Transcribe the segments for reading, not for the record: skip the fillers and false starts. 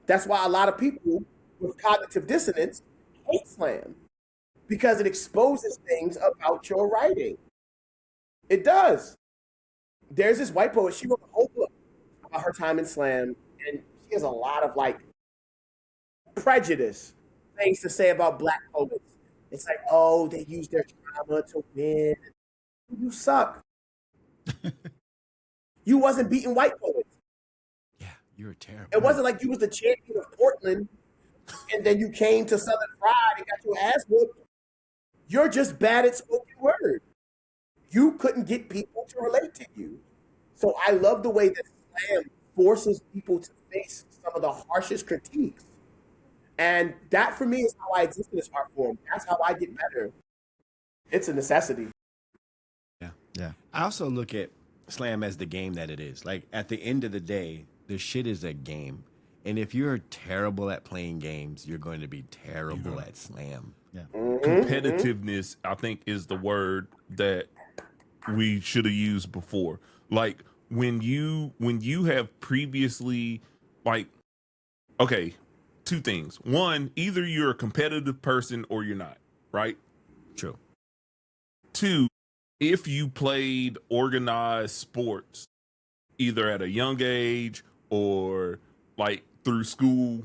That's why a lot of people with cognitive dissonance hate slam because it exposes things about your writing. It does. There's this white poet. She wrote a whole book about her time in slam, and she has a lot of like prejudice things to say about black poets. It's like, oh, they use their trauma to win. You suck. You wasn't beating white poets. Yeah, you were terrible. It wasn't like you was the champion of Portland and then you came to Southern Fried and got your ass whooped. You're just bad at spoken word. You couldn't get people to relate to you. So I love the way that slam forces people to face some of the harshest critiques. And that for me is how I exist in this art form. That's how I get better. It's a necessity. Yeah. Yeah. I also look at slam as the game that it is. Like at the end of the day, the shit is a game. And if you're terrible at playing games, you're going to be terrible at slam. Yeah. Competitiveness, I think, is the word that we should have used before. Like when you have previously, like, okay, two things. One, either you're a competitive person or you're not, right? True. Two, if you played organized sports, either at a young age or like through school,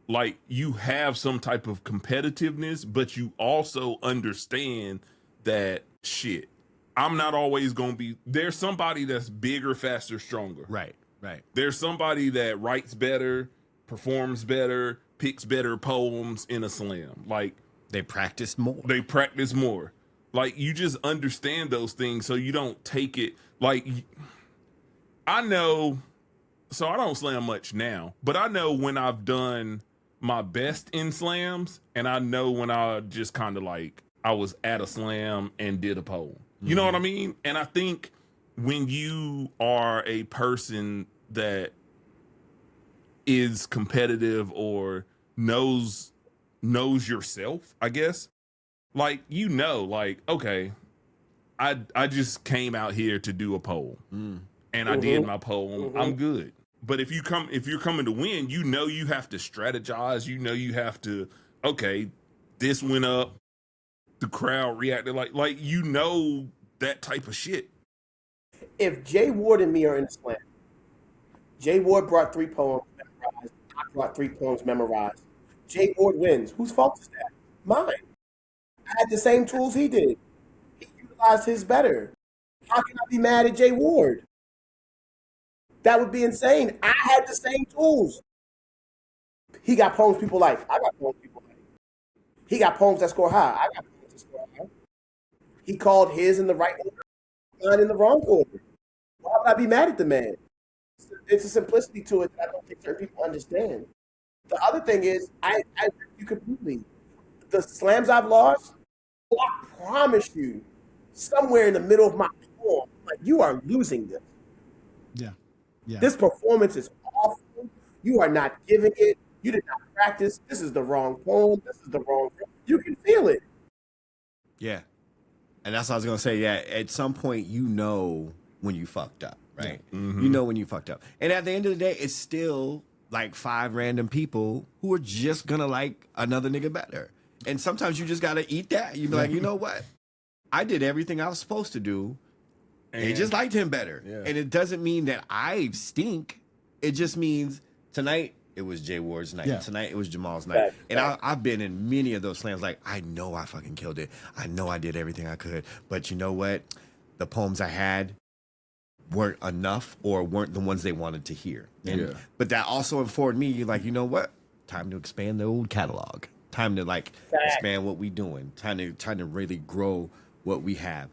like you have some type of competitiveness, but you also understand that shit, I'm not always going to be, there's somebody that's bigger, faster, stronger. Right, right. There's somebody that writes better, performs better, picks better poems in a slam. Like they practice more. Like you just understand those things so you don't take it like, I know, so I don't slam much now, but I know when I've done my best in slams, and I know when I just kind of like, I was at a slam and did a poem. You know what I mean? And I think when you are a person that is competitive or knows yourself, I guess, like, you know, like, okay, I just came out here to do a poem and I did my poem. I'm good. But if you're coming to win, you know you have to strategize. You know you have to, okay, this went up, the crowd reacted like you know that type of shit. If Jay Ward and me are in the slam, Jay Ward brought 3 poems memorized. I brought 3 poems memorized. Jay Ward wins. Whose fault is that? Mine. I had the same tools he did. He utilized his better. How can I be mad at Jay Ward? That would be insane. I had the same tools. He got poems people like. I got poems people like. He got poems that score high. I got poems that score high. He called his in the right order, mine in the wrong order. Why would I be mad at the man? It's a simplicity to it that I don't think certain people understand. The other thing is, I agree with you completely. The slams I've lost, I promise you, somewhere in the middle of my poem, like, you are losing this. Yeah. Yeah. This performance is awful. You are not giving it. You did not practice. This is the wrong poem. This is the wrong. You can feel it. Yeah. And that's what I was going to say. Yeah. At some point, you know when you fucked up, right? Yeah. Mm-hmm. You know when you fucked up. And at the end of the day, it's still like 5 random people who are just going to like another nigga better. And sometimes you just got to eat that. You be like, you know what? I did everything I was supposed to do. And they just liked him better. Yeah. And it doesn't mean that I stink. It just means tonight it was Jay Ward's night. Yeah. Tonight it was Jamal's night. And I've been in many of those slams. Like, I know I fucking killed it. I know I did everything I could. But you know what? The poems I had weren't enough or weren't the ones they wanted to hear. And, but that also informed me, like, you know what? Time to expand the old catalog. Time to, like, expand what we doing. Time to really grow what we have.